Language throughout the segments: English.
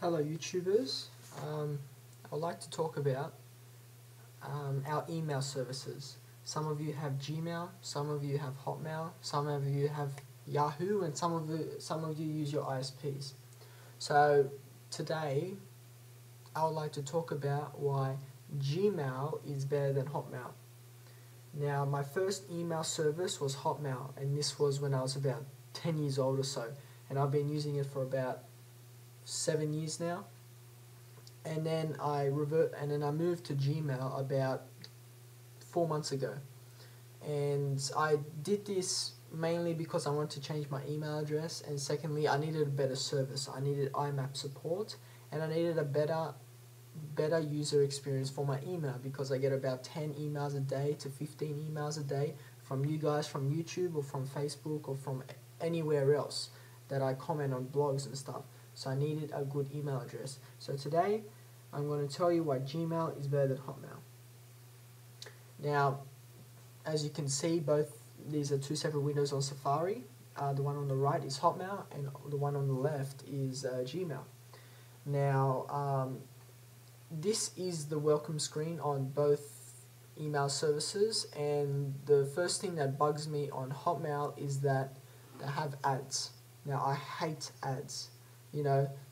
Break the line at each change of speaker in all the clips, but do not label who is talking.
Hello YouTubers, I'd like to talk about our email services. Some of you have Gmail, some of you have Hotmail, some of you have Yahoo, and some of you use your ISPs. So today I would like to talk about why Gmail is better than Hotmail. Now my first email service was Hotmail, and this was when I was about 10 years old or so, and I've been using it for about 7 years now, and then I moved to Gmail about 4 months ago, and I did this mainly because I wanted to change my email address, and secondly I needed a better service. I needed IMAP support, and I needed a better user experience for my email, because I get about 10 emails a day to 15 emails a day from you guys, from YouTube or from Facebook or from anywhere else that I comment on blogs and stuff. So I needed a good email address. So today I'm going to tell you why Gmail is better than Hotmail. Now, as you can see, both these are two separate windows on Safari. The one on the right is Hotmail, and the one on the left is Gmail. Now, this is the welcome screen on both email services, and the first thing that bugs me on Hotmail is that they have ads. Now, I hate ads.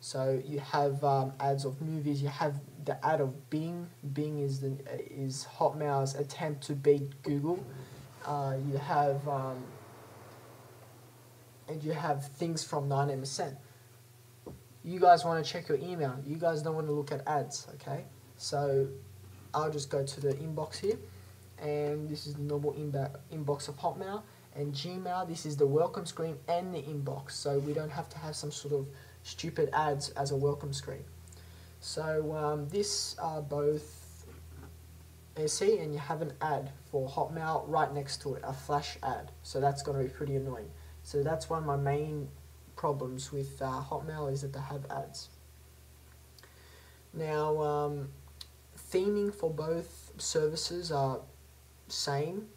So you have ads of movies. You have the ad of Bing. Bing is Hotmail's attempt to beat Google. You have things from 99%. You guys want to check your email. You guys don't want to look at ads, okay? So I'll just go to the inbox here, and this is the normal inbox of Hotmail. And Gmail, this is the welcome screen and the inbox, so we don't have to have some sort of stupid ads as a welcome screen. So this are both SE, and you have an ad for Hotmail right next to it, a flash ad. So that's going to be pretty annoying. So that's one of my main problems with Hotmail, is that they have ads. Now, theming for both services are same.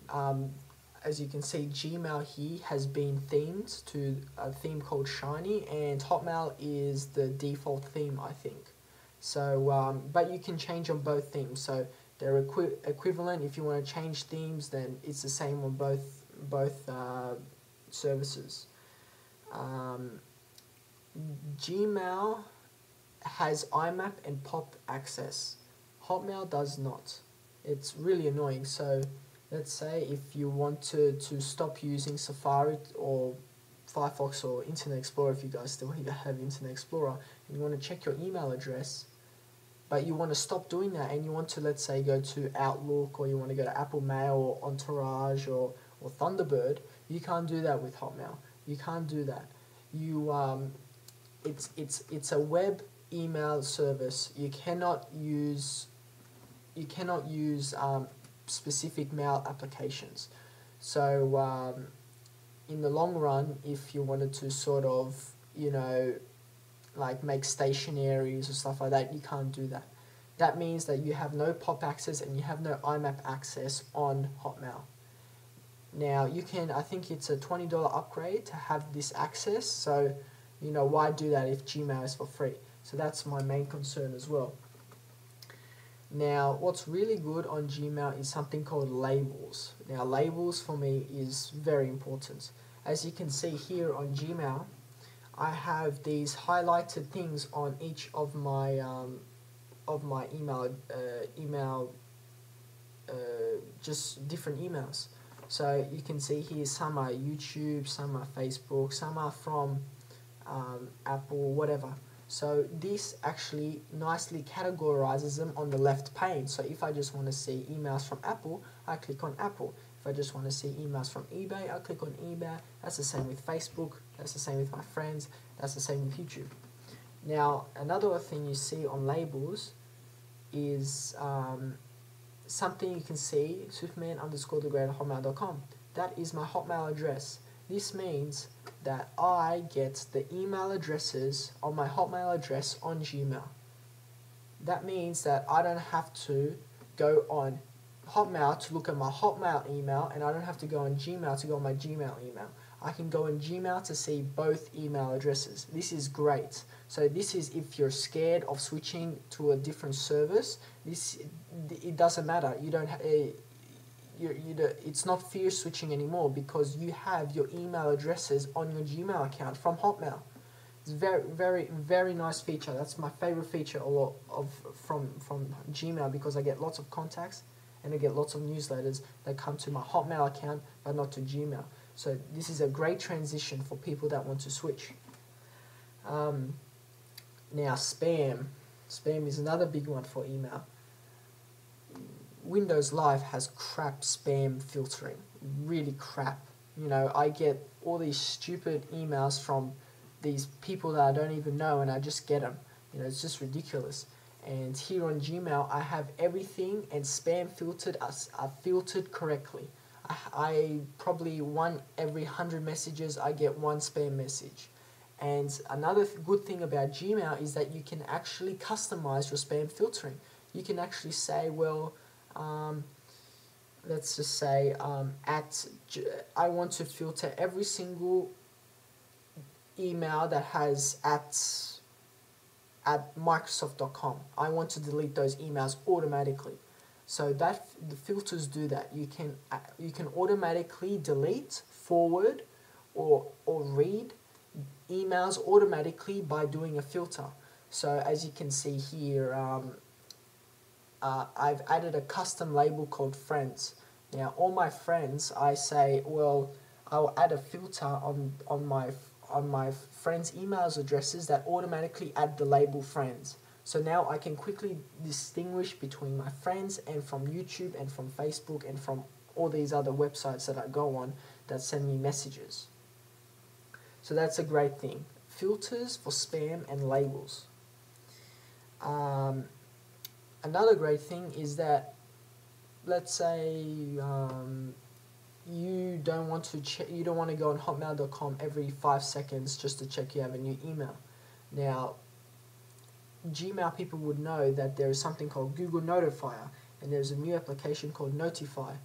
As you can see, Gmail here has been themed to a theme called Shiny, and Hotmail is the default theme, I think. So, but you can change on both themes, so they're equivalent. If you want to change themes, then it's the same on both services. Gmail has IMAP and POP access. Hotmail does not. It's really annoying. So let's say if you want to stop using Safari or Firefox or Internet Explorer, if you guys still have Internet Explorer, and you want to check your email address, but you want to stop doing that, and you want to, let's say, go to Outlook, or you want to go to Apple Mail or Entourage or Thunderbird, you can't do that with Hotmail. You can't do that. It's a web email service. You cannot use specific mail applications. So in the long run, if you wanted to sort of, like make stationaries or stuff like that, you can't do that. That means that you have no POP access and you have no IMAP access on Hotmail. Now you can, I think it's a $20 upgrade to have this access, so why do that if Gmail is for free? So that's my main concern as well. Now, what's really good on Gmail is something called labels. Now, labels for me is very important. As you can see here on Gmail, I have these highlighted things on each of my just different emails. So you can see here some are YouTube, some are Facebook, some are from Apple, whatever. So this actually nicely categorizes them on the left pane. So if I just want to see emails from Apple, I click on Apple. If I just want to see emails from eBay, I click on eBay. That's the same with Facebook. That's the same with my friends. That's the same with YouTube. Now, another thing you see on labels is something you can see, superman_thegreat@hotmail.com. That is my Hotmail address. This means that I get the email addresses on my Hotmail address on Gmail. That means that I don't have to go on Hotmail to look at my Hotmail email, and I don't have to go on Gmail to go on my Gmail email. I can go in Gmail to see both email addresses. This is great. So this is if you're scared of switching to a different service. It doesn't matter. You don't. It's not fear switching anymore because you have your email addresses on your Gmail account from Hotmail. It's very nice feature. That's my favorite feature from Gmail because I get lots of contacts and I get lots of newsletters that come to my Hotmail account but not to Gmail. So this is a great transition for people that want to switch. Now spam. Spam is another big one for email. Windows Live has crap spam filtering. Really crap. You know, I get all these stupid emails from these people that I don't even know and I just get them. You know, it's just ridiculous. And here on Gmail, I have everything and spam filtered are filtered correctly. I probably every 100 messages, I get one spam message. And another good thing about Gmail is that you can actually customize your spam filtering. You can actually say, well, let's just say I want to filter every single email that has at Microsoft.com. I want to delete those emails automatically. So that the filters do that. You can automatically delete, forward, or read emails automatically by doing a filter. So as you can see here, I've added a custom label called friends. Now all my friends, I say, well, I'll add a filter on my friends' emails addresses that automatically add the label friends. So now I can quickly distinguish between my friends and from YouTube and from Facebook and from all these other websites that I go on that send me messages. So that's a great thing. Filters for spam and labels. Another great thing is that, let's say you don't want to go on Hotmail.com every 5 seconds just to check you have a new email. Now, Gmail people would know that there is something called Google Notifier, and there's a new application called Notifier.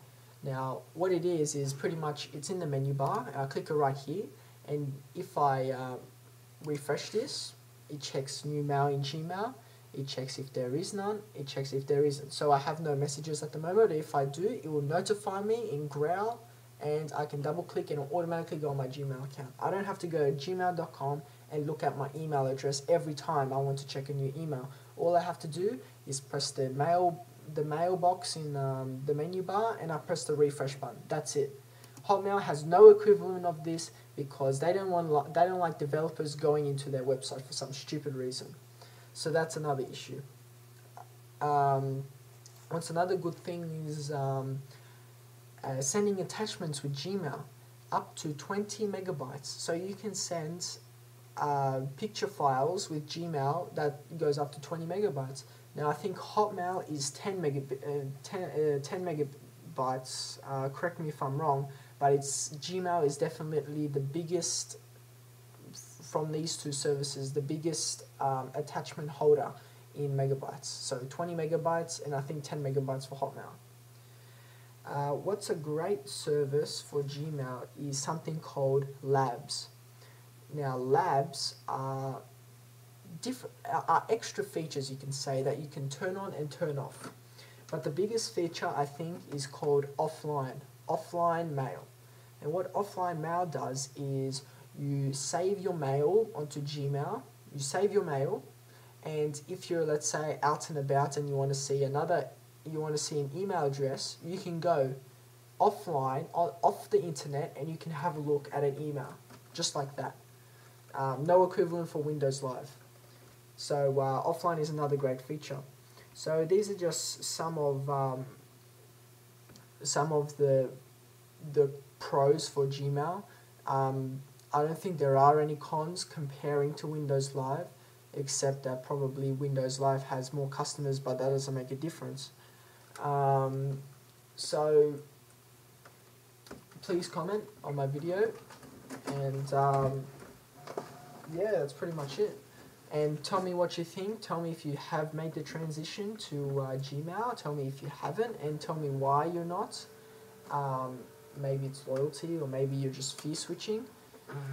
Now, what it is pretty much, it's in the menu bar. I click it right here, and if I refresh this, it checks new mail in Gmail. It checks if there is none, it checks if there isn't. So I have no messages at the moment. If I do, it will notify me in Growl, and I can double click and it will automatically go on my Gmail account. I don't have to go to gmail.com and look at my email address every time I want to check a new email. All I have to do is press the mailbox in the menu bar, and I press the refresh button. That's it. Hotmail has no equivalent of this because they don't like developers going into their website for some stupid reason. So that's another issue. What's another good thing is sending attachments with Gmail up to 20 megabytes. So you can send picture files with Gmail that goes up to 20 megabytes. Now I think Hotmail is 10 megabytes. Correct me if I'm wrong, but Gmail is definitely the biggest from these two services, the biggest attachment holder in megabytes. So 20 megabytes and I think 10 megabytes for Hotmail. What's a great service for Gmail is something called Labs. Now Labs are extra features, you can say, that you can turn on and turn off. But the biggest feature I think is called offline mail. And what offline mail does is you save your mail onto Gmail, you save your mail, and if you're, let's say, out and about and you want to see an email address, you can go offline, off the internet, and you can have a look at an email, just like that. No equivalent for Windows Live. So offline is another great feature. So these are just some of the pros for Gmail. I don't think there are any cons comparing to Windows Live, except that probably Windows Live has more customers, but that doesn't make a difference. So please comment on my video, and yeah, that's pretty much it. And tell me what you think. Tell me if you have made the transition to Gmail. Tell me if you haven't, and tell me why you're not. maybe it's loyalty, or maybe you're just fear switching.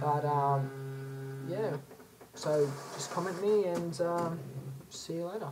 But yeah, so just comment me, and see you later.